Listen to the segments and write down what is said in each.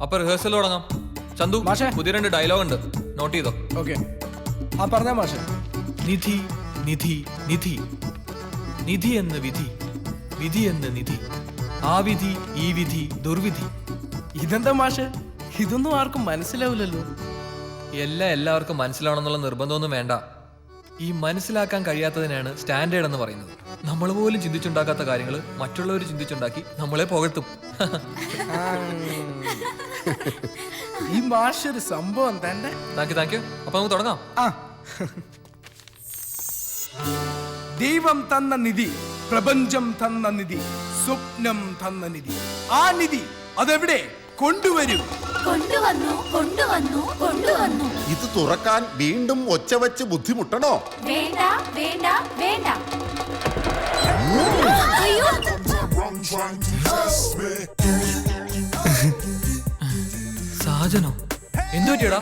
അപ്പൊ റിഹേഴ്സൽ തുടങ്ങാം. ചന്തു, പുതിയ 2 ഡയലോഗ് ഉണ്ട്, നോട്ട് ചെയ്തോ? ഓക്കെ. ആ പറഞ്ഞ മാഷെ. നിധി നിധി നിധി, നിധി എന്ന് വിധി, വിധി എന്ന് നിധി, ആ വിധി ഈ വിധി ദുർവിധി. ഇതെന്താ മാഷെ, ഇതൊന്നും ആർക്കും മനസ്സിലാവില്ലല്ലോ. എല്ലാവർക്കും മനസ്സിലാവണമെന്നുള്ള നിർബന്ധമൊന്നും വേണ്ട. ഈ മനസ്സിലാക്കാൻ കഴിയാത്തതിനാണ് സ്റ്റാൻഡേർഡ് എന്ന് പറയുന്നത്. നമ്മൾ പോലും ചിന്തിച്ചുണ്ടാക്കാത്ത കാര്യങ്ങൾ മറ്റുള്ളവർ ചിന്തിച്ചുണ്ടാക്കി നമ്മളെ പുകഴ്ത്തും. ഈ മാഷ ഒരു സംഭവം തന്നെ. Thank you. അപ്പൊ നമുക്ക് തുടങ്ങാം. ദൈവം തന്ന നിധി, പ്രപഞ്ചം തന്ന നിധി, സ്വപ്നം തന്ന നിധി. ആ നിധി അതെവിടെ? കൊണ്ടുവരൂ. കൊണ്ടുവന്നു കൊണ്ടുവന്നു കൊണ്ടുവന്നു. ഇത് തുറക്കാൻ വീണ്ടും ഒച്ച വെച്ച് ബുദ്ധിമുട്ടണോ? വേണ്ട വേണ്ട വേണ്ട. അയ്യോ, സാജനോ, എന്തു പറ്റിയടാ?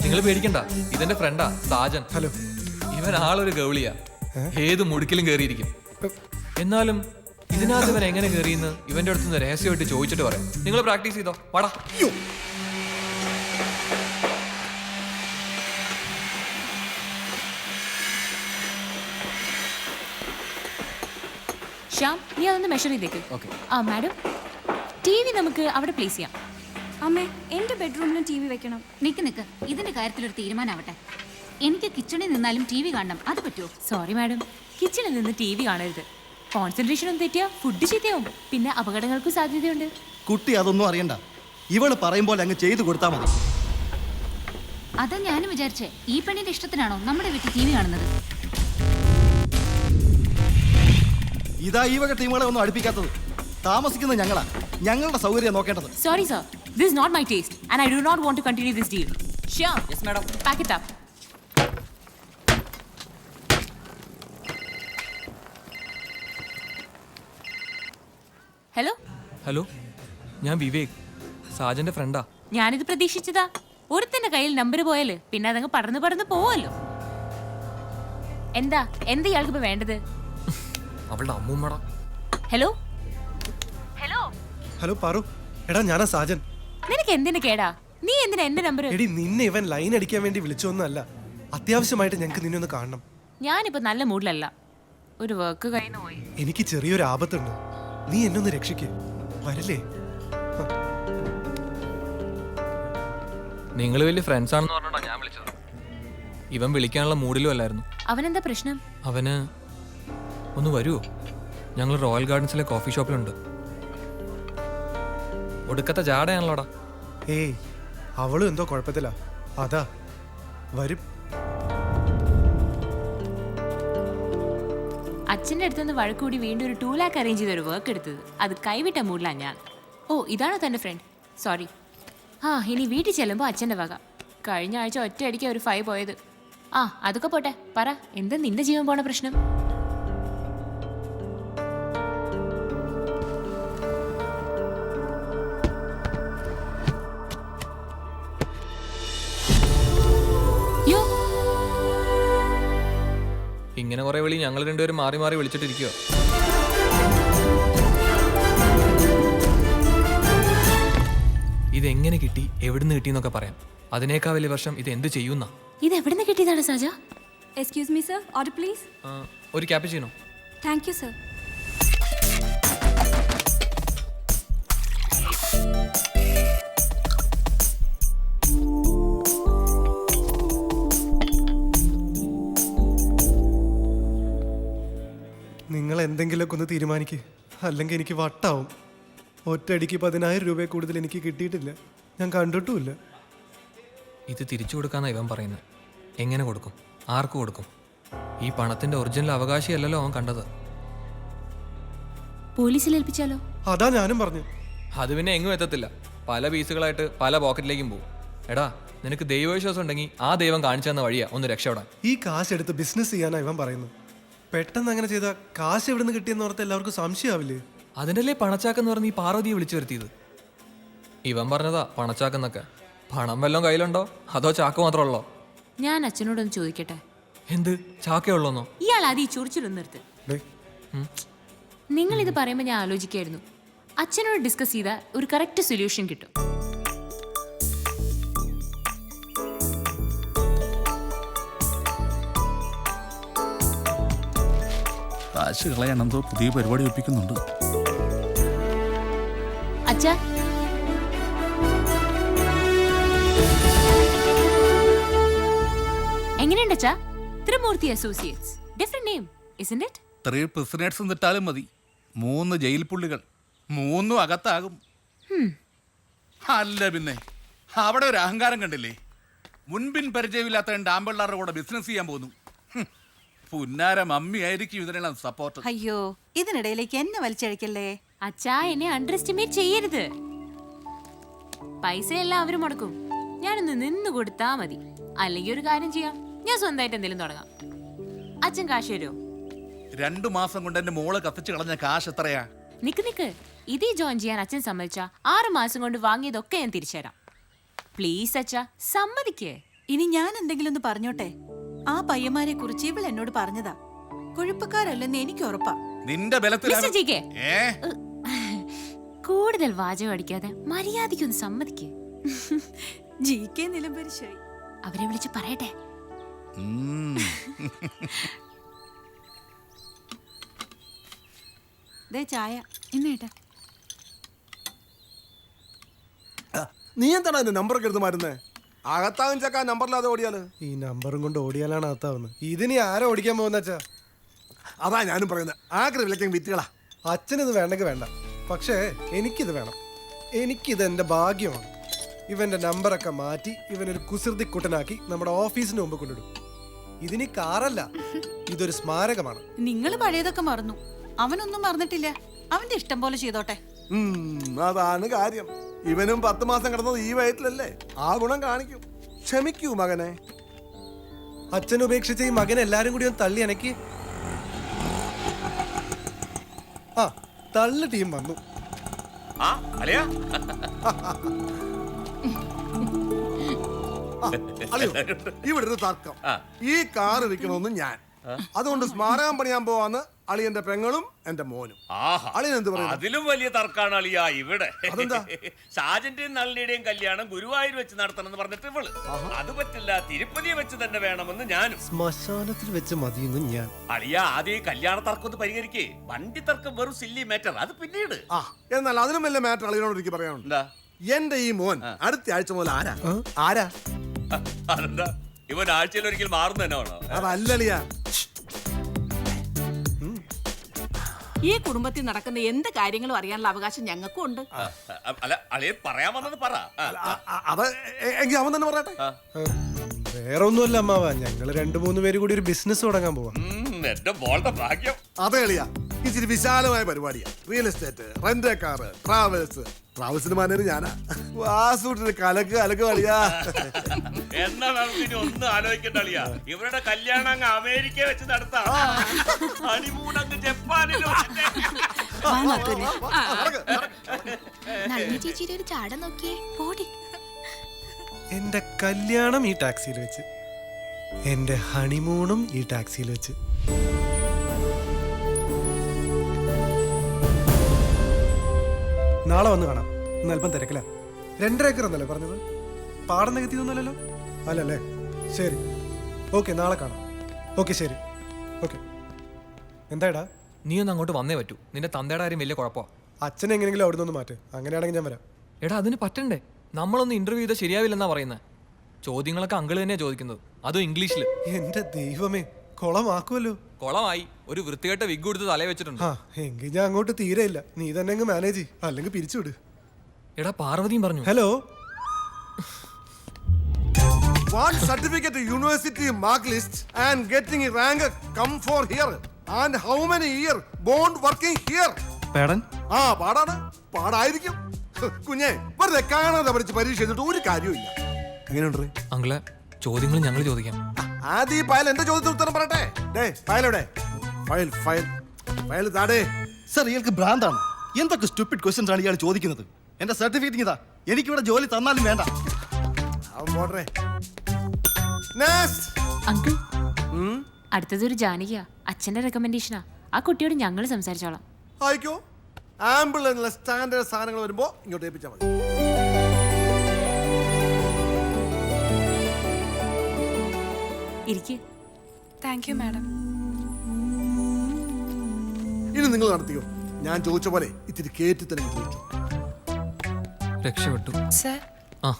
നിങ്ങൾ പേടിക്കണ്ട, ഇതെന്റെ ഫ്രണ്ടാ സാജൻ. ഹലോ. ഇവൻ ആളൊരു ഗൗളിയാ, ഏത് മുടുക്കിലും കേറിയിരിക്കും. എന്നാലും ഇതിനകത്ത് ഇവൻ എങ്ങനെ കയറിയെന്ന് ഇവന്റെ അടുത്ത് രഹസ്യമായിട്ട് ചോദിച്ചിട്ട് പറയാം. നിങ്ങൾ പ്രാക്ടീസ് ചെയ്തോ, വാടാ. ശ്യാം, നീ അതൊന്ന് മെഷർ ചെയ്തേക്ക്. ഓക്കെ. ആ മാഡം, ടി വി നമുക്ക് അവിടെ പ്ലേസ് ചെയ്യാം. അമ്മേ, എന്റെ ബെഡ്റൂമിലും ടി വി വെക്കണം. നിക്ക് ഇതിന്റെ കാര്യത്തിലൊരു തീരുമാനാവട്ടെ. എനിക്ക് കിച്ചണിൽ നിന്നാലും ടി വി കാണണം, അത് പറ്റുമോ? സോറി മാഡം, കിച്ചണിൽ നിന്ന് ടി വി കാണരുത്. കോൺസെൻട്രേഷൻ ഒന്നും തെറ്റിയാ ഫുഡ് ചീത്തയാവും, പിന്നെ അപകടങ്ങൾക്കും സാധ്യതയുണ്ട്. കുട്ടി അതൊന്നും അറിയണ്ട, ഇവള് പറയുമ്പോൾ അങ്ങ് ചെയ്തു കൊടുത്താൽ മതി. അതാ ഞാനും വിചാരിച്ചേ, ഈ പെണ്ണിന്റെ ഇഷ്ടത്തിനാണോ നമ്മുടെ വീട്ടിൽ ടി വി കാണുന്നത്? ഇതാ ഈ വക ടീമുകളെ ഒന്നും അടുപ്പിക്കാത്തത്. താമസിക്കുന്നത് ഞങ്ങളാ, ഞങ്ങളുടെ സൗകര്യം നോക്കേണ്ടത്. Sorry sir, this is not my taste and I do not want to continue this deal. Sure. Yes madam. Pack it up. Hello, ഞാൻ വിവേക്, സാജന്റെ ഫ്രണ്ടാ. ഞാനിത് പ്രതീക്ഷിച്ചതാ. ഒരുത്തിന്റെ കയ്യിൽ നമ്പർ പോയാല് പിന്നെ അതങ്ങ് പടർന്ന് പോവല്ലോ. എന്താ ഇയാൾക്ക് ഇപ്പൊ വേണ്ടത്? അവളുടെ അമ്മൂമ്മടാ. ഹലോ ഹലോ പാറു, എടാ ഞാനാ സാജൻ. നിനക്ക് എന്തിനു കേടാ? നീ എന്തിനാ എന്റെ നമ്പർ? എടി നിന്നെ ഇവൻ ലൈൻ അടിക്കാൻ വേണ്ടി വിളിച്ചൊന്നുമല്ല, അത്യാവശ്യമായിട്ട് ഞങ്ങൾക്ക് നിന്നെ ഒന്ന് കാണണം. ഞാനിപ്പോ നല്ല മൂഡിലല്ല, ഒരു വർക്ക് കഴിഞ്ഞു പോയി. എനിക്ക് ചെറിയൊരു ആപത്തുണ്ട്, നീ എന്നെ ഒന്ന് രക്ഷിക്കേ, വരില്ലേ? നിങ്ങൾ വലിയ ഫ്രണ്ട്സ് ആണെന്ന് പറഞ്ഞോണ്ടാ ഞാൻ വിളിച്ചത്. ഇവൻ വിളിക്കാനുള്ള മൂഡിലും അല്ലായിരുന്നു. അവനെന്താ പ്രശ്നം? അവന് ഒന്ന് വരുമോ? ഞങ്ങൾ റോയൽ ഗാർഡൻസിലെ കോഫി ഷോപ്പിലുണ്ട്. ഒടുക്കത്തെ ജാടയാണല്ലോടാ. ഏയ്, അവളും എന്തോ കുഴപ്പത്തിലാ, അതാ വരും. അച്ഛൻ്റെ അടുത്തുനിന്ന് വഴക്കൂടി വീണ്ടും ഒരു 2 lakh അറേഞ്ച് ചെയ്ത ഒരു വർക്ക് എടുത്തത്. അത് കൈവിട്ട മൂഡിലാണ് ഞാൻ. ഓ, ഇതാണോ തൻ്റെ ഫ്രണ്ട്? സോറി. ഇനി വീട്ടിൽ ചെല്ലുമ്പോൾ അച്ഛൻ്റെ വക. കഴിഞ്ഞ ആഴ്ച ഒറ്റയടിക്ക് ഒരു 5 പോയത്. അതൊക്കെ പോട്ടെ, പറ, എന്താ നിന്റെ ജീവൻ പോണ പ്രശ്നം? ഇങ്ങനെ കുറെ വിളി ഞങ്ങൾ രണ്ടുപേരും മാറി മാറി വിളിച്ചിട്ടിരിക്കുക. ഇതെങ്ങനെ കിട്ടി, എവിടുന്ന് കിട്ടിയെന്നൊക്കെ പറയാം. അതിനേക്കാൾ വലിയ വർഷം ഇത് എന്ത് ചെയ്യുന്ന. ഇത് എവിടുന്ന് കിട്ടിയതാണ് Saja? Excuse me sir, order please. ഒരു ക്യാപ്പുച്ചിനോ. Thank you sir. നിങ്ങൾ എന്തെങ്കിലുമൊക്കെ ഒന്ന് തീരുമാനിക്കുക, അല്ലെങ്കിൽ എനിക്ക് വട്ടാവും. ഒറ്റയടിക്ക് 10,000 രൂപ കൂടുതൽ എനിക്ക് കിട്ടിയിട്ടില്ല, ഞാൻ കണ്ടിട്ടുമില്ല. ഇത് തിരിച്ചു കൊടുക്കാന്നാ ഇവൻ പറയുന്നത്. എങ്ങനെ കൊടുക്കും? ആർക്ക് കൊടുക്കും? ഈ പണത്തിന്റെ ഒറിജിനൽ അവകാശിയല്ലല്ലോ അവൻ കണ്ടത്. പോലീസിൽ ഏൽപ്പിച്ചാലോ? അതാ ഞാനും പറഞ്ഞു. അത് പിന്നെ എങ്ങും എത്തത്തില്ല, പല പീസുകളായിട്ട് പല പോക്കറ്റിലേക്കും പോകും. എടാ, നിനക്ക് ദൈവവിശ്വാസം ഉണ്ടെങ്കിൽ ആ ദൈവം കാണിച്ചു തന്ന വഴിയാ ഒന്ന് രക്ഷപ്പെടാൻ. ഈ കാശ് എടുത്ത് ബിസിനസ് ചെയ്യാനാ ഇവൻ പറയുന്നു. പെട്ടെന്ന് അങ്ങനെ ചെയ്ത കാശ് എവിടെ നിന്ന് കിട്ടിയെന്ന് ഓർത്ത് എല്ലാവർക്കും സംശയമാവില്ലേ? അതിനല്ലേ പണച്ചാക്കെന്ന് പറഞ്ഞ് ഈ പാർവതിയെ വിളിച്ചു വരുത്തിയത്. ഇവൻ പറഞ്ഞതാ പണച്ചാക്കെന്നൊക്കെ. പണം വല്ലതും കയ്യിലുണ്ടോ അതോ ചാക്ക് മാത്രമുള്ളോ? ഞാൻ അച്ഛനോടൊന്ന് ചോദിക്കട്ടെ. എന്ത് ചാക്കയുള്ളോന്നോ? ഇയാൾ ആദ്യം ഈ ചൊറിച്ചിലൊന്നും നിർത്ത്. ഡേ നിങ്ങൾ ഇത് പറയുമ്പോൾ ഞാൻ ആലോചിക്കായിരുന്നു, അച്ഛനോട് ഡിസ്കസ് ചെയ്താൽ ഒരു കറക്റ്റ് സൊല്യൂഷൻ കിട്ടും. കാശ് കളയാൻ എന്തോ പുതിയ പരിപാടി ഒപ്പിക്കുന്നുണ്ട്. അച്ഛാ, എങ്ങനെയുണ്ട് അച്ഛാ? Trimurthi associates, different name isn't it? 3 prisoners ഇട്ടാലും മതി, 3 ജയിൽ പുള്ളികൾ, 3 അകത്താകും. അല്ല പിന്നെ അവിടെ ഒരു അഹങ്കാരം കണ്ടില്ലേ? മുൻപിൻ പരിചയമില്ലാത്ത 2 ആമ്പിള്ളാരുടെ കൂടെ ബിസിനസ് ചെയ്യാൻ പോകുന്നു. പുന്നാര മമ്മി ആയിരിക്കും ഇതിനെല്ലാം സപ്പോർട്ട്. അയ്യോ, ഇതിനിടയിലേക്ക് എന്നെ വലിച്ചഴിക്കല്ലേ. അച്ഛാ, എന്നെ അണ്ടർ എസ്റ്റിമേറ്റ് ചെയ്യരുത്. പൈസ എല്ലാം അവര് മുടക്കും, ഞാനൊന്ന് നിന്ന് കൊടുത്താ മതി. അല്ലെങ്കിൽ ഒരു കാര്യം ചെയ്യാം, ഞാൻ സ്വന്തമായിട്ട് എന്തെങ്കിലും തുടങ്ങാം. അച്ഛൻ കാശ് തരുമോ? 2 മാസം കൊണ്ട് എന്റെ മോള് കത്തിച്ച് കളഞ്ഞ കാശ് എത്രയാ? നിക്ക്, ഇതേ ജോയിൻ ചെയ്യാൻ അച്ഛൻ സമ്മതിച്ചാ 6 മാസം കൊണ്ട് വാങ്ങിയതൊക്കെ ഞാൻ തിരിച്ചുതരാം. പ്ലീസ് അച്ഛാ, സമ്മതിക്കേ. ഇനി ഞാൻ എന്തെങ്കിലും ഒന്ന് പറഞ്ഞോട്ടെ? ആ പയ്യന്മാരെ കുറിച്ച് ഇവൾ എന്നോട് പറഞ്ഞതാ. കുഴപ്പക്കാരല്ലെന്ന് എനിക്ക് ഉറപ്പാ. നിന്റെ ബലത്തിൽ മിസ്റ്റർ ജി കെ, കൂടുതൽ വാചകം അടിക്കാതെ മര്യാദയ്ക്കൊന്ന് സമ്മതിക്കേ. GK നിലംപരിശായി. അവരെ വിളിച്ച് പറയട്ടെ. ദേ ചായ. ഇന്നേട്ടാ, നീ എന്താണ് അതിന്റെ നമ്പറൊക്കെ എടുത്ത് മാറ്റുന്നേ? അകത്താകും ചക്ക നമ്പറില്ലാതെ ഓടിയാല്. ഈ നമ്പറും കൊണ്ട് ഓടിയാലാണ് അകത്താവുന്നത്. ഇതിനി ആരാ ഓടിക്കാൻ പോകുന്ന അച്ഛാ? അതാ ഞാനും പറയുന്നത്, ആഗ്രഹ വിലക്കും വിറ്റുകളാ. അച്ഛനിത് വേണ്ടെങ്കിൽ വേണ്ട, പക്ഷേ എനിക്കിത് വേണം. എനിക്കിത് എൻ്റെ ഭാഗ്യമാണ്. ഇവന്റെ നമ്പറൊക്കെ മാറ്റി ഇവനൊരു കുസൃതി കുട്ടനാക്കി നമ്മുടെ ഓഫീസിന് മുമ്പ് കൊണ്ടിടും. ഇതിനി കാറല്ല, ഇതൊരു സ്മാരകമാണ്. നിങ്ങൾ പഴയതൊക്കെ മറന്നു, അവനൊന്നും മറന്നിട്ടില്ല. അവന്റെ ഇഷ്ടം പോലെ ചെയ്തോട്ടെ. അതാണ് കാര്യം. ഇവനും 10 മാസം കിടന്നത് ഈ വയറ്റിലല്ലേ, ആ ഗുണം കാണിക്കും. ക്ഷമിക്കൂ മകനെ. അച്ഛൻ ഉപേക്ഷിച്ച ഈ മകനെ എല്ലാരും കൂടി ഒന്ന് തള്ളി അനക്കി. ആ, തള്ളു ടീം വന്നു. ഇവിടെ ഒരു തർക്കം. ഈ കാർ വിൽക്കണമെന്ന് ഞാൻ, അതുകൊണ്ട് സ്മാരകം പണിയാൻ പോവാന്ന് അളിയന്റെ പെങ്ങളും എന്റെ മോനും. അളിയൻ എന്ത് പറയുന്നു? അതിലും വലിയ തർക്കാണ് അളിയ ഇവിടെ. അതെന്താ? ഷാജന്റെയും നളിനിയുടെയും കല്യാണം ഗുരുവായൂർ വെച്ച് നടത്തണം എന്ന് പറഞ്ഞിട്ട് ഇവള് അത് പറ്റില്ല, തിരുപ്പതി വെച്ച് തന്നെ വേണമെന്ന് ഞാനും. ശ്മശാനത്തിൽ വെച്ച് മതിയെന്ന് ഞാൻ. അളിയ ആദ്യം ഈ കല്യാണ തർക്കം ഒന്ന് പരിഹരിക്കേ. വണ്ടി തർക്കം വെറും സില്ലി മാറ്റർ, അത് പിന്നീട്. എന്നാൽ അതിനും വലിയ മാറ്റർ അളിയനോട് എനിക്ക് പറയാനുണ്ട്. എന്താ? എന്റെ ഈ മോൻ അടുത്ത ആഴ്ച മുതൽ ആരാ? അതെന്താ, ഇവൻ ആഴ്ചയിൽ ഒരിക്കൽ മാറുന്ന തന്നെ വേണോ? അതല്ലളിയാ, ഈ കുടുംബത്തിൽ നടക്കുന്ന എന്ത് കാര്യങ്ങളും അറിയാനുള്ള അവകാശം ഞങ്ങൾക്കും ഉണ്ട്. അല്ല അളിയ പറയാൻ വന്നത് പറ. അത് എങ്കിൽ അവൻ തന്നെ പറയട്ടെ. വേറെ ഒന്നുമല്ല അമ്മാവ, ഞങ്ങള് 2-3 പേര് കൂടി ഒരു ബിസിനസ് തുടങ്ങാൻ പോവാ. എന്റെ മോളുടെ ഭാഗ്യം. അതെ എളിയാ, ഇച്ചിരി വിശാലമായ പരിപാടിയാ. Real estate, rent a car, ട്രാവൽസിന് മാനേജർ ഞാനാ. വാസൂട്ടിന് കലക്ക് അളിയാ. എന്നാ നമുക്കിനി ഒന്നും ആലോചിക്കണ്ട അളിയ, ഇവരുടെ കല്യാണം അങ്ങ് അമേരിക്ക വെച്ച് നടത്താം. ഹണിമൂൺ അങ്ങ് ജപ്പാനിൽ ചേച്ചിയുടെ ഒരു ചാട നോക്കിയേ. പോടി. എന്റെ കല്യാണം ഈ ടാക്സിയിൽ വെച്ച്, എന്റെ ഹണിമൂണും ഈ ടാക്സിയിൽ വെച്ച്. നാളെ വന്ന് കാണാം. ഇന്ന് അല്പം തിരക്കില്ല. 2.5 ഏക്കർ എന്നല്ലേ പറഞ്ഞത്? പാടം നികത്തിയൊന്നുമല്ലല്ലോ? അല്ലല്ലേ? ശരി, ഓക്കെ, നാളെ കാണാം. ഓക്കെ, ശരി, ഓക്കെ. എന്താടാ? നീ ഒന്ന് അങ്ങോട്ട് വന്നേ പറ്റൂ. നിന്റെ തന്തയുടെ കാര്യം വലിയ കുഴപ്പമാ. അച്ഛനെ എങ്ങനെയെങ്കിലും അവിടെ നിന്ന് മാറ്റ്. അങ്ങനെയാണെങ്കിൽ ഞാൻ വരാം. എടാ, അതിന് പറ്റണ്ടേ? നമ്മളൊന്ന് ഇന്റർവ്യൂ ചെയ്താൽ ശരിയാവില്ലെന്നാ പറയുന്നത്. ചോദ്യങ്ങളൊക്കെ അങ്കിള് തന്നെയാ ചോദിക്കുന്നത്, അതും ഇംഗ്ലീഷിൽ. എന്റെ ദൈവമേ, കൊളമാക്കുമല്ലോ. കൊളമായി. ഒരു വൃത്തികെട്ട വിഗ് കൊടുത്ത് തലേ വെച്ചിട്ടുണ്ട്. ആ, എങ്കിൽ ഞാൻ അങ്ങോട്ട് തീരെ ഇല്ല. നീ തന്നെ അങ്ങ് മാനേജ് ചെയ്യ്, അല്ലെങ്കിൽ പിരിച്ചുവിട്. എടാ, പാർവതിയും പറഞ്ഞു. Hello. Want certificate university mark list and getting a rank come for here and how many year bond working here? പേടൻ പാടായിരിക്കും കുഞ്ഞെ. വെറുതെ കാണാതെ പഠിച്ച് പരീക്ഷ എഴുതിട്ട് ഒരു കാര്യമില്ല. എങ്ങനെയുണ്ട് അങ്കിളെ? ചോദ്യങ്ങൾ ഞങ്ങൾ ചോദിക്കാം. ആദ്യം ഈ ഫയൽ എന്റെ ചോദ്യത്തിന് ഉത്തരം പറയട്ടെ. ഫയലെവിടെ? ഫയൽ താടേ. സർ, ഇയാൾക്ക് ഭ്രാന്താണ്. എന്തൊക്കെ സ്റ്റുപ്പിഡ് ക്വസ്റ്റ്യൻസ് ആണ് ഇയാൾ ചോദിക്കുന്നത്? എന്റെ സർട്ടിഫിക്കറ്റ് ഇതാ, എനിക്കിവിടെ ജോലി തന്നാലും വേണ്ട. അവൻ പോട്ടെ. Next. അങ്കിൾ, അടുത്തതൊരു ജാനകിയാ, അച്ഛന്റെ റെക്കമെൻഡേഷനാ. ആ കുട്ടിയോട് ഞങ്ങൾ സംസാരിച്ചോളാം. ആയിക്കോ. ആംബുലൻസിലെ സ്റ്റാൻഡേർഡ് സാധനങ്ങൾ വരുമ്പോ ഇങ്ങോട്ട് ഏൽപ്പിച്ചാൽ മതി. ഇരിക്ക്. Thank you madam. ഇനി നിങ്ങൾ നടത്തിയോ? ഞാൻ ചോദിച്ച പോലെ ഇത്തിരി കേറ്റി തന്നെ ചോദിച്ചു. രക്ഷപ്പെട്ടു. സർ, ആ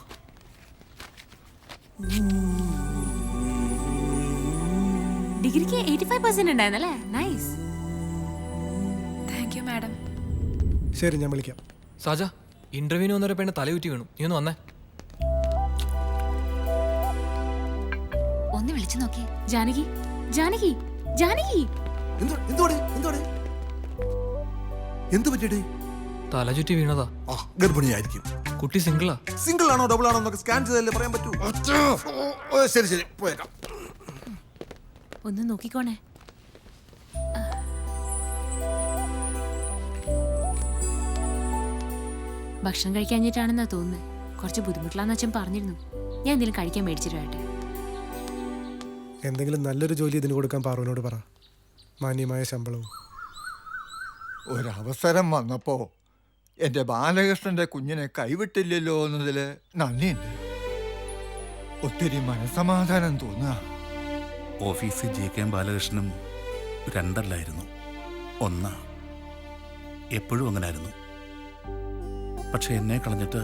ഡിഗ്രിക്ക് 85% ഉണ്ടായിരുന്നല്ലേ? നൈസ്. Thank you madam. ശരി, ഞാൻ വിളിക്കാം. സാജ, ഇന്റർവ്യൂവിന് വന്നൊരു പെണ്ണ് തലയുറ്റി വീണു. നീ ഒന്ന് വന്നേ. ഒന്ന് വിളിച്ചു നോക്കിയേ. ജാനകി, ജാനകി, ജാനകി. എന്ത് പറ്റിയടേ? തല ചുറ്റി വീണതാ. ഗർഭിണിയായിരിക്കും. കുട്ടി സിംഗിളാ. സിംഗിൾ ആണോ ഡബിൾ ആണോ എന്നൊക്കെ സ്കാൻ ചെയ്തല്ലേ പറയാൻ പറ്റൂ. ശരി ശരി, പോയേക്കാം. ഒന്ന് നോക്കിക്കോണേ. ഭക്ഷണം കഴിക്കാഞ്ഞിട്ടാണെന്നാ തോന്നുന്നത്. കുറച്ച് ബുദ്ധിമുട്ടില്ലാന്ന് അച്ഛൻ പറഞ്ഞിരുന്നു. ഞാൻ എന്തെങ്കിലും കഴിക്കാൻ മേടിച്ചിട്ട്. എന്തെങ്കിലും നല്ലൊരു ജോലി ഇതിന് കൊടുക്കാൻ പാറുവിനോട് പറ. മാന്യമായ ശമ്പളവും. ഒരവസരം വന്നപ്പോ എൻ്റെ ബാലകൃഷ്ണന്റെ കുഞ്ഞിനെ കൈവിട്ടില്ലല്ലോ എന്നതിൽ നന്ദിയുണ്ട്. ഒത്തിരി മനസമാധാനം തോന്നുക. ഓഫീസിൽ JK ബാലകൃഷ്ണനും രണ്ടല്ലായിരുന്നു, ഒന്നാ. എപ്പോഴും അങ്ങനായിരുന്നു. പക്ഷെ എന്നെ കളഞ്ഞിട്ട്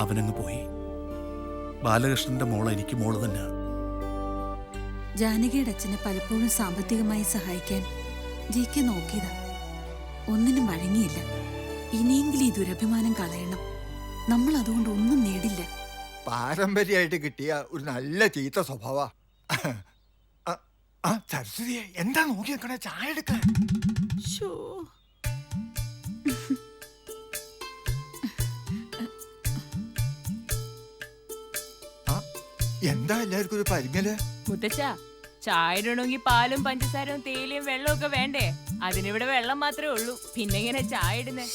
അവനങ്ങ് പോയി. ബാലകൃഷ്ണന്റെ മോള് എനിക്ക് മോള് തന്നെ. ജാനകിയുടെ അച്ഛനെ പലപ്പോഴും സാമ്പത്തികമായി സഹായിക്കാൻ JK നോക്കിയതാ. ഒന്നിനും വഴങ്ങിയില്ല. ഇനിയെങ്കിലും ഈ ദുരഭിമാനം കളയണം. നമ്മൾ അതുകൊണ്ട് ഒന്നും നേടില്ല. പാരമ്പര്യമായിട്ട് കിട്ടിയ ഒരു നല്ല ചീത്ത സ്വഭാവ. സരസ്വതിയെ എന്താ നോക്കി നിൽക്കണേ? ചായ എടുക്ക. എന്താ എല്ലാവർക്കും ഒരു പരിങ്ങല്? മുത്തച്ഛ, ചായ ഇടണമെങ്കിൽ പാലും പഞ്ചസാരവും തേയിലയും വെള്ളവും ഒക്കെ വേണ്ടേ? അതിനിവിടെ വെള്ളം മാത്രമേ ഉള്ളൂ. പിന്നെ ഇങ്ങനെ ചായ ഇടുന്നേ?